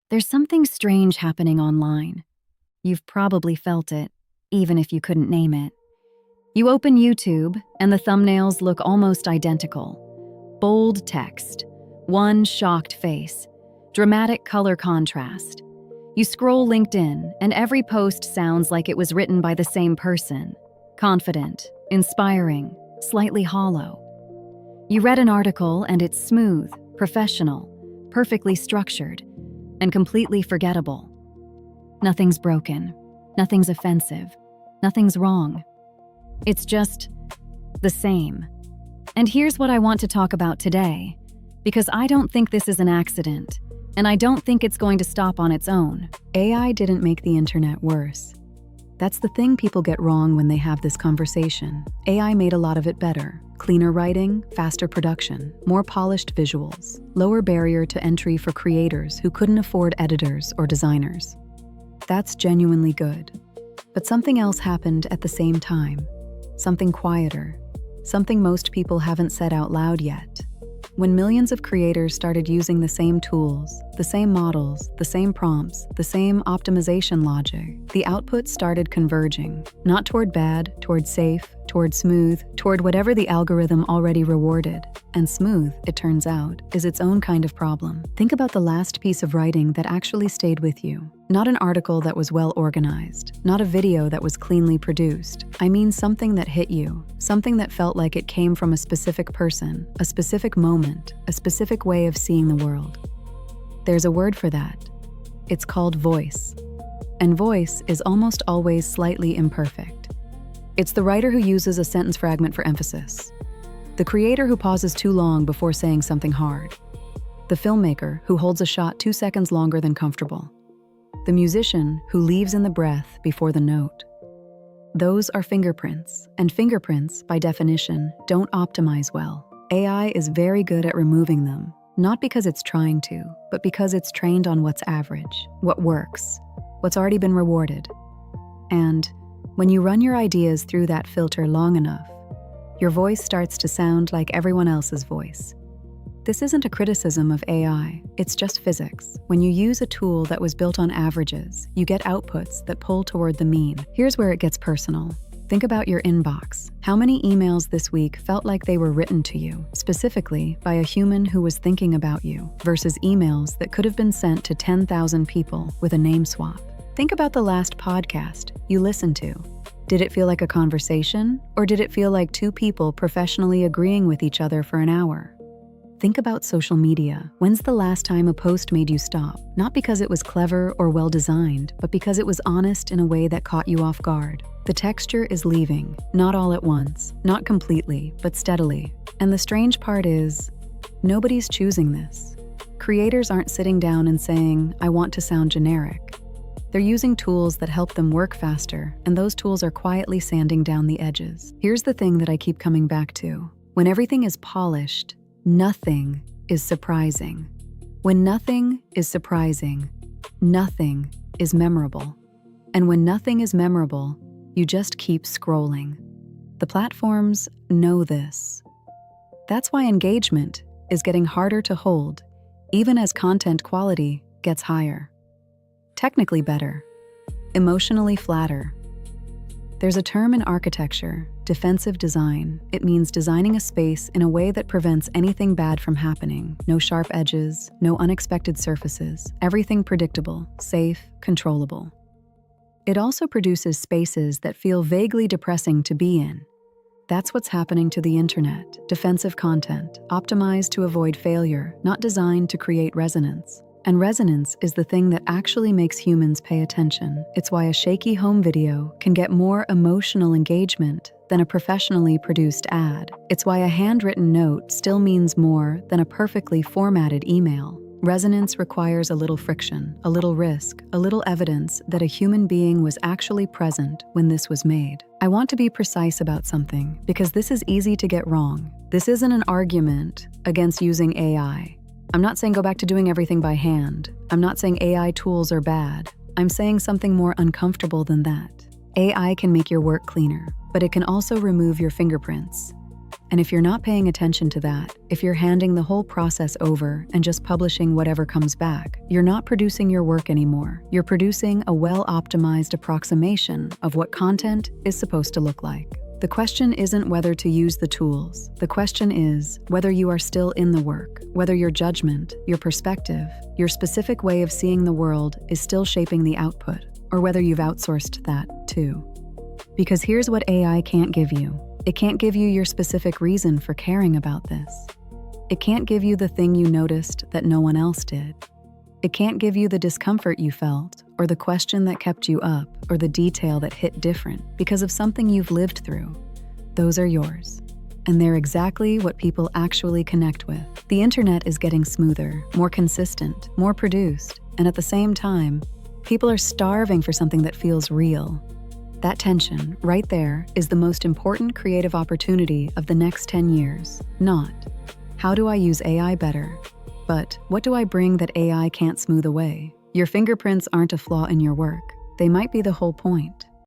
There's something strange happening online. You've probably felt it, even if you couldn't name it. You open YouTube, and the thumbnails look almost identical. Bold text, one shocked face, dramatic color contrast. You scroll LinkedIn, and every post sounds like it was written by the same person. Confident, inspiring, slightly hollow. You read an article, and it's smooth, professional, perfectly structured, and completely forgettable. Nothing's broken, nothing's offensive, nothing's wrong. It's just the same. And here's what I want to talk about today, because I don't think this is an accident, and I don't think it's going to stop on its own. AI didn't make the internet worse. That's the thing people get wrong when they have this conversation. AI made a lot of it better. Cleaner writing, faster production, more polished visuals, lower barrier to entry for creators who couldn't afford editors or designers. That's genuinely good. But something else happened at the same time. Something quieter. Something most people haven't said out loud yet. When millions of creators started using the same tools, the same models, the same prompts, the same optimization logic, the output started converging, not toward bad, toward safe, toward smooth, toward whatever the algorithm already rewarded. And smooth, it turns out, is its own kind of problem. Think about the last piece of writing that actually stayed with you. Not an article that was well organized, not a video that was cleanly produced. I mean something that hit you, something that felt like it came from a specific person, a specific moment, a specific way of seeing the world. There's a word for that. It's called voice. And voice is almost always slightly imperfect. It's the writer who uses a sentence fragment for emphasis. The creator who pauses too long before saying something hard. The filmmaker who holds a shot 2 seconds longer than comfortable. The musician who leaves in the breath before the note. Those are fingerprints, and fingerprints, by definition, don't optimize well. AI is very good at removing them, not because it's trying to, but because it's trained on what's average, what works, what's already been rewarded. And when you run your ideas through that filter long enough, your voice starts to sound like everyone else's voice. This isn't a criticism of AI, it's just physics. When you use a tool that was built on averages, you get outputs that pull toward the mean. Here's where it gets personal. Think about your inbox. How many emails this week felt like they were written to you, specifically by a human who was thinking about you, versus emails that could have been sent to 10,000 people with a name swap? Think about the last podcast you listened to. Did it feel like a conversation, or did it feel like two people professionally agreeing with each other for an hour? Think about social media. When's the last time a post made you stop? Not because it was clever or well-designed, but because it was honest in a way that caught you off guard. The texture is leaving, not all at once, not completely, but steadily. And the strange part is, nobody's choosing this. Creators aren't sitting down and saying, I want to sound generic. They're using tools that help them work faster, and those tools are quietly sanding down the edges. Here's the thing that I keep coming back to. When everything is polished, nothing is surprising. When nothing is surprising, nothing is memorable. And when nothing is memorable, you just keep scrolling. The platforms know this. That's why engagement is getting harder to hold, even as content quality gets higher. Technically better, emotionally flatter. There's a term in architecture, defensive design. It means designing a space in a way that prevents anything bad from happening. No sharp edges, no unexpected surfaces, everything predictable, safe, controllable. It also produces spaces that feel vaguely depressing to be in. That's what's happening to the internet. Defensive content, optimized to avoid failure, not designed to create resonance. And resonance is the thing that actually makes humans pay attention. It's why a shaky home video can get more emotional engagement than a professionally produced ad. It's why a handwritten note still means more than a perfectly formatted email. Resonance requires a little friction, a little risk, a little evidence that a human being was actually present when this was made. I want to be precise about something because this is easy to get wrong. This isn't an argument against using AI. I'm not saying go back to doing everything by hand. I'm not saying AI tools are bad. I'm saying something more uncomfortable than that. AI can make your work cleaner, but it can also remove your fingerprints. And if you're not paying attention to that, if you're handing the whole process over and just publishing whatever comes back, you're not producing your work anymore. You're producing a well-optimized approximation of what content is supposed to look like. The question isn't whether to use the tools. The question is whether you are still in the work, whether your judgment, your perspective, your specific way of seeing the world is still shaping the output, or whether you've outsourced that too. Because here's what AI can't give you. It can't give you your specific reason for caring about this. It can't give you the thing you noticed that no one else did. It can't give you the discomfort you felt, or the question that kept you up, or the detail that hit different because of something you've lived through. Those are yours. And they're exactly what people actually connect with. The internet is getting smoother, more consistent, more produced, and at the same time, people are starving for something that feels real. That tension, right there, is the most important creative opportunity of the next 10 years. Not, how do I use AI better? But, what do I bring that AI can't smooth away? Your fingerprints aren't a flaw in your work. They might be the whole point.